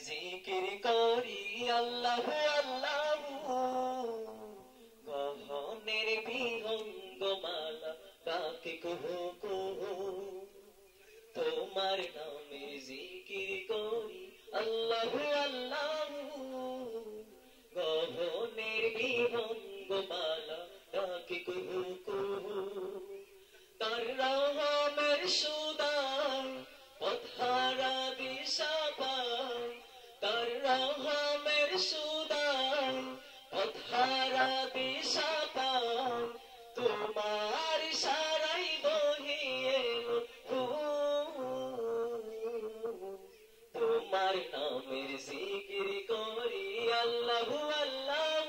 জিকির করি আল্লাহ আল্লাহ গহনের বিহঙ্গমালা ডাকে কুহু কুহু তোমার নামে জিকির করি আল্লাহ আল্লাহ গহনের বিহঙ্গমালা ডাকে কুহু কুহু তার রহমের সুদান পথহারা দিশা পায় তার রহমের সুদান পথহারা দিশা পায় তোমার সারাই বহিয়ে তোমার নামের জিকির করি আল্লাহ আল্লাহ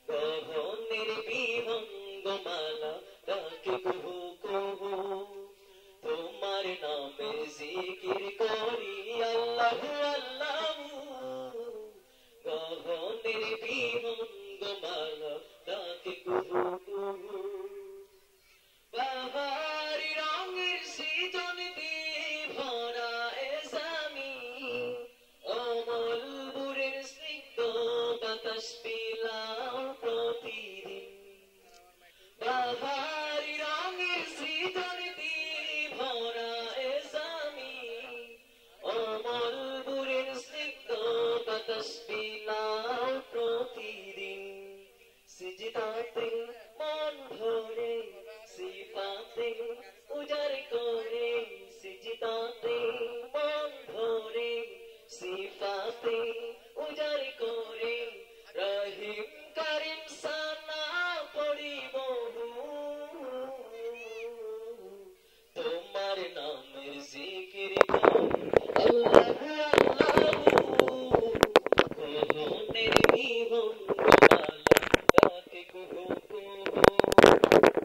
গহনের বিহঙ্গমালা ডাকে কুহু কুহু তোমার নামের জিকির করি আল্লাহ আল্লাহ গহনের বিহঙ্গমালা ডাকে কুহু কুহু বাহারি রঙের সৃজন দিয়ে ভরা এসামি অমল বুড়ের স্নিগ্ধ বাতাস পেলাম প্রতিদিন বাহারি রঙের সৃজন দিয়ে ভরা এসামি অমল বুড়ের স্নিগ্ধ বাতাস পেলাম প্রতিদিন সিজদাতে মন ভরে সিফাতে উজাড় করে সিজদাতে মন ভরে সিফাতে উজাড় করে রহিম করিম সানা পড়িব তোমার নামের জিকির করি আল্লাহ আল্লাহ গহনের বিহঙ্গমালা ডাকে কুহু কুহু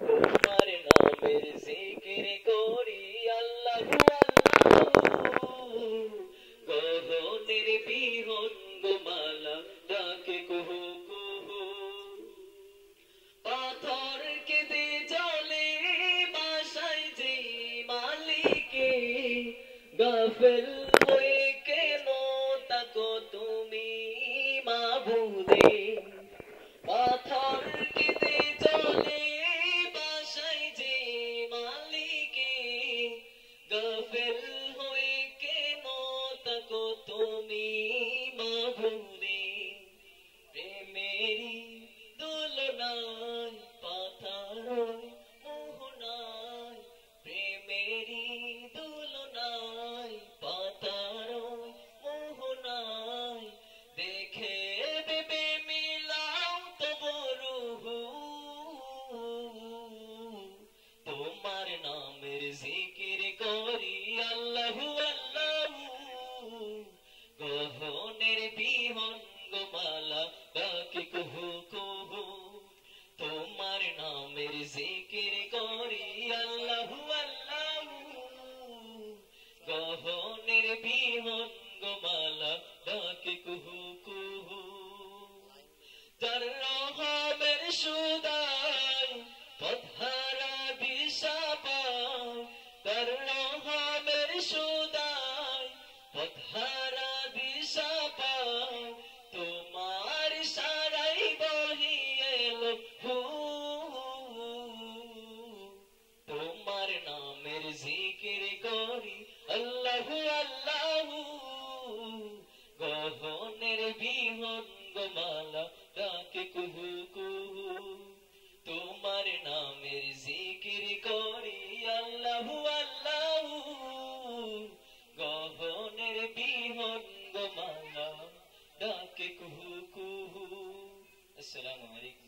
তোমার নামের জিকির করি আল্লাহ আল্লাহ গহনের বিহঙ্গমালা ডাকে কুহু কুহু পাথর কেঁদে জলে বাসায় যে মালিকে গাফেল হয়ে কেন তাকো তুমি মাবুদে পাথর কেঁদে জলে বাসায় যে মালিকে গাফেল হয়ে কেন তাকো তুমি মাবুদে প্রেমেরি দুলনায় পাথারয় মোহনায় প্রেমেরি দুলনায় পাথারয় মোহনায় দেখে দেবে মিলাও তবু রুহু তোমার নামের জিকির করি আল্লাহ আল্লাহ গহনের বিহঙ্গমালা ডাকে কুহু কুহু তোমার নামের জিকির করি আল্লাহ আল্লাহ গহনের বিহঙ্গমালা ডাকে কুহু কুহু যার রহমের সুদান পথহারা দিশা পায় তার রহমের সুদান পথহারা দিশা পায় তোমার সারাই বহিয়ে তোমার নামের জিকির করি আল্লাহ আল্লাহ গহনের বিহঙ্গমালা ডাকে কুহু কুহু তোমার নামের জিকির করি আল্লাহ আল্লাহ গহনের বিহঙ্গমালা ডাকে কুহু কুহু আসসালামু আলাইকুম।